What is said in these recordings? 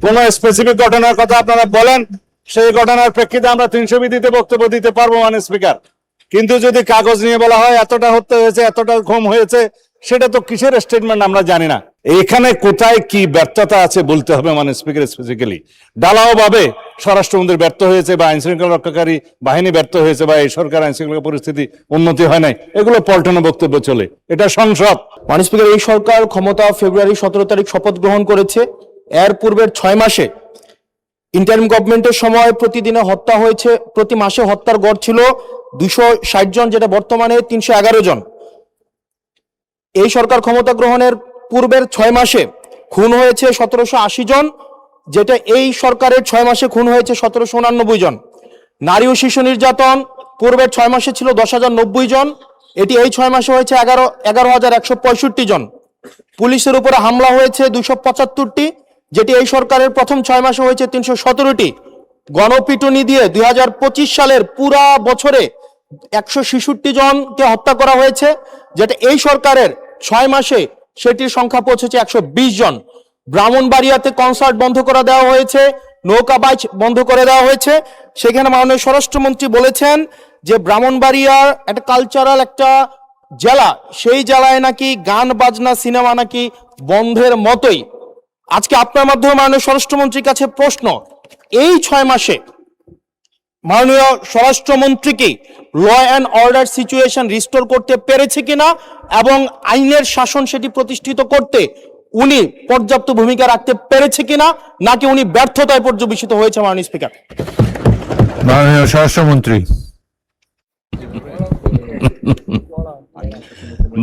কোন স্পেসিফিক ঘটনার কথা আপনারা বলেন, সেই ঘটনার প্রেক্ষিতে আমরা 300 বিধিতে বক্তব্য দিতে পারবো মাননীয় স্পিকার। কিন্তু যদি কাগজ নিয়ে বলা হয় এতটা হত্যা হয়েছে, এতটা খুন হয়েছে, সেটা তো কিসের স্টেটমেন্ট আমরা জানি না। এখানে কোথায় কি ব্যর্থতা আছে বলতে হবে মাননীয় স্পিকার। স্পেসিফিক্যালি ঢালাও ভাবে স্বরাষ্ট্রমন্ত্রী ব্যর্থ হয়েছে, বা আইন শৃঙ্খলা রক্ষাকারী বাহিনী ব্যর্থ হয়েছে, বা এই সরকার আইন শৃঙ্খলা পরিস্থিতি উন্নতি হয় নাই, এগুলো পল্টনে বক্তব্য চলে। এটা সংসদ। মাননীয় স্পিকার, এই সরকার ক্ষমতা ফেব্রুয়ারি 17 তারিখ শপথ গ্রহণ করেছে। এর পূর্বের 6 মাসে ইন্টারিম গভর্নমেন্টের সময় প্রতিদিনে হত্যা হয়েছে, প্রতি মাসে হত্যার গড় ছিল 260 জন, যেটা বর্তমানে 311 জন। এই সরকার ক্ষমতা গ্রহণের পূর্বের 6 মাসে খুন হয়েছে 1780 জন, যেটা এই সরকারের 6 মাসে খুন হয়েছে 1789 জন। নারী ও শিশু নির্যাতন পূর্বের 6 মাসে ছিল 10,090 জন, এটি এই 6 মাসে হয়েছে 11,165 জন। পুলিশের উপরে হামলা হয়েছে 275টি, যেটি এই সরকারের প্রথম 6 মাসে হয়েছে 317টি। গণপিটুনি দিয়ে 2025 সালের পুরা বছরে 166 জনকে হত্যা করা হয়েছে, যেটা এই সরকারের 6 মাসে সেটির সংখ্যা পৌঁছেছে 120 জন। ব্রাহ্মণবাড়িয়াতে কনসার্ট বন্ধ করে দেওয়া হয়েছে, নৌকাবাজ বন্ধ করে দেওয়া হয়েছে। সেখানে মাননীয় স্বরাষ্ট্রমন্ত্রী বলেছেন যে ব্রাহ্মণবাড়িয়ার একটা কালচারাল একটা জেলা, সেই জেলায় নাকি গান বাজনা সিনেমা নাকি বন্ধের মতোই। আজকে আপনার মাধ্যমে মাননীয় স্বরাষ্ট্রমন্ত্রীর কাছে প্রশ্ন, এই 6 মাসে মাননীয় স্বরাষ্ট্রমন্ত্রী কি law and order situation restore করতে পেরেছে কিনা, এবং আইনের শাসন সেটি প্রতিষ্ঠিত করতে উনি পর্যাপ্ত ভূমিকা রাখতে পেরেছে কিনা, নাকি উনি ব্যর্থতায় পর্যবেসিত হয়েছে? মাননীয় স্পিকার। মাননীয় স্বরাষ্ট্রমন্ত্রী।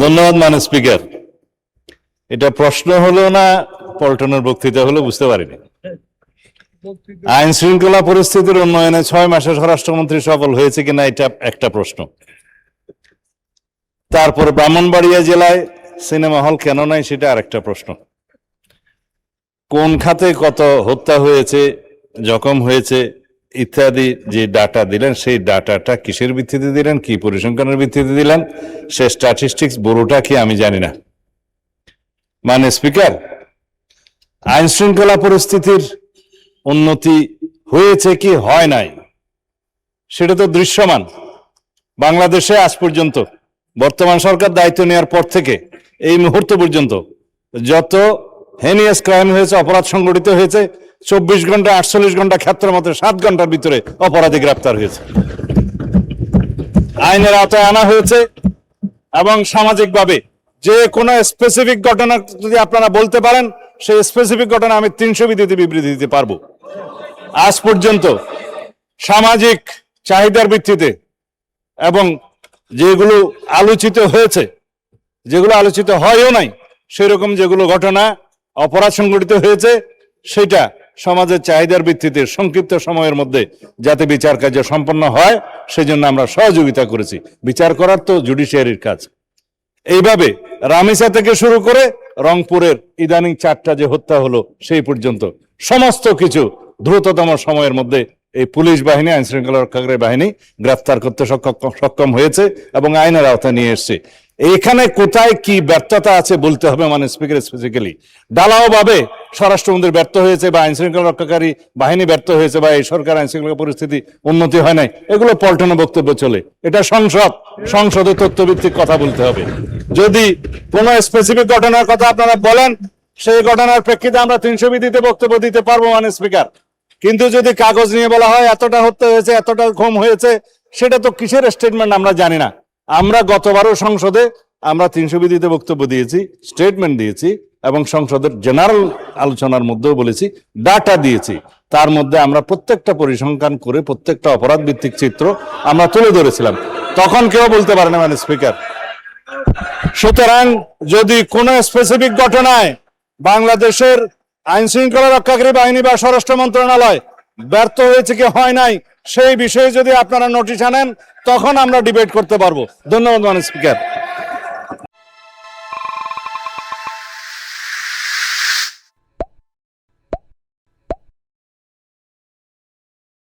ধন্যবাদ মাননীয় স্পিকার। এটা প্রশ্ন হলো না পল্টনের বক্তৃতা হলো বুঝতে পারিনি। আইন শৃঙ্খলা পরিস্থিতির উন্নয়নে 6 মাসে স্বরাষ্ট্রমন্ত্রী সফল হয়েছে কিনা এটা একটা প্রশ্ন। তারপরে ব্রাহ্মণবাড়িয়া জেলায় সিনেমা হল কেন নাই সেটা আরেকটা প্রশ্ন। কোন খাতে কত হত্যা হয়েছে, জখম হয়েছে ইত্যাদি যে ডাটা দিলেন, সেই ডাটাটা কিসের ভিত্তিতে দিলেন, কি পরিসংখ্যানের ভিত্তিতে দিলেন, সে স্ট্যাটিস্টিক্স বড়টা কি আমি জানি না। মানে স্পিকার, আইন শৃঙ্খলা পরিস্থিতির উন্নতি হয়েছে কি হয় নাই সেটা তো দৃশ্যমান। বাংলাদেশে আজ পর্যন্ত বর্তমান সরকার দায়িত্ব নেওয়ার পর থেকে এই মুহূর্ত পর্যন্ত যত হেনিয়াস ক্রাইম হয়েছে, অপরাধ সংগঠিত হয়েছে, 24 ঘন্টা 48 ঘন্টা ক্ষেত্রের মধ্যে 7 ঘন্টার ভিতরে অপরাধী গ্রেপ্তার হয়েছে, আইনের আওতায় আনা হয়েছে। এবং সামাজিকভাবে যে কোনো স্পেসিফিক ঘটনা যদি আপনারা বলতে পারেন, সেই স্পেসিফিক ঘটনা আমি 300 বিধিতে বিবৃতি দিতে পারবো। আজ পর্যন্ত সামাজিক চাহিদার ভিত্তিতে এবং যেগুলো আলোচিত হয়েছে, যেগুলো আলোচিত হয়ও নাই, সেরকম যেগুলো ঘটনা অপরাধ সংগঠিত হয়েছে, সেটা সমাজের চাহিদার ভিত্তিতে সংক্ষিপ্ত সময়ের মধ্যে যাতে বিচার কার্য সম্পন্ন হয় সেজন্য আমরা সহযোগিতা করেছি। বিচার করার তো জুডিশিয়ারির কাজ। এইভাবে রামিসা থেকে শুরু করে রংপুরের ইদানিং 4টা যে হত্যা হলো সেই পর্যন্ত সমস্ত কিছু দ্রুততম সময়ের মধ্যে এই পুলিশ বাহিনী, আইন শৃঙ্খলা রক্ষাকারী বাহিনী গ্রেফতার করতে সক্ষম হয়েছে এবং আইনের আওতায় নিয়ে এসছে। এখানে কোথায় কি ব্যর্থতা আছে বলতে হবে মাননীয় স্পিকার। স্পেসিফিক্যালি ঢালাও ভাবে স্বরাষ্ট্রমন্ত্রী ব্যর্থ হয়েছে, বা আইন শৃঙ্খলা রক্ষাকারী বাহিনী ব্যর্থ হয়েছে, বা এই সরকার আইন শৃঙ্খলা পরিস্থিতি উন্নতি হয় নাই, এগুলো পল্টনে বক্তব্য চলে। এটা সংসদ, সংসদে তথ্যভিত্তিক কথা বলতে হবে। যদি কোন স্পেসিফিক ঘটনার কথা আপনারা বলেন, সেই ঘটনার প্রেক্ষিতে আমরা 300 বিধিতে বক্তব্য দিতে পারবো মাননীয় স্পিকার। কিন্তু যদি কাগজ নিয়ে বলা হয় এতটা হত্যা হয়েছে, এতটা খুন হয়েছে, সেটা তো কিসের স্টেটমেন্ট আমরা জানি না। আমরা গতবারও সংসদে আমরা 300 বিধিতে বক্তব্য দিয়েছি, স্টেটমেন্ট দিয়েছি, এবং সংসদের জেনারেল আলোচনার মধ্যেও বলেছি, ডাটা দিয়েছি। তার মধ্যে আমরা প্রত্যেকটা পরিসংখ্যান করে প্রত্যেকটা অপরাধ ভিত্তিক চিত্র আমরা তুলে ধরেছিলাম। তখন কেউ বলতে পারে না মাননীয় স্পিকার। সুতরাং যদি কোন স্পেসিফিক ঘটনায় বাংলাদেশের আইন শৃঙ্খলা রক্ষাকারী বাহিনী বা স্বরাষ্ট্র মন্ত্রণালয় ব্যর্থ হয়েছে কি হয় নাই, সেই বিষয়ে যদি আপনারা নোটিশ আনেন, তখন আমরা ডিবেট করতে পারবো। ধন্যবাদ মাননীয় স্পিকার।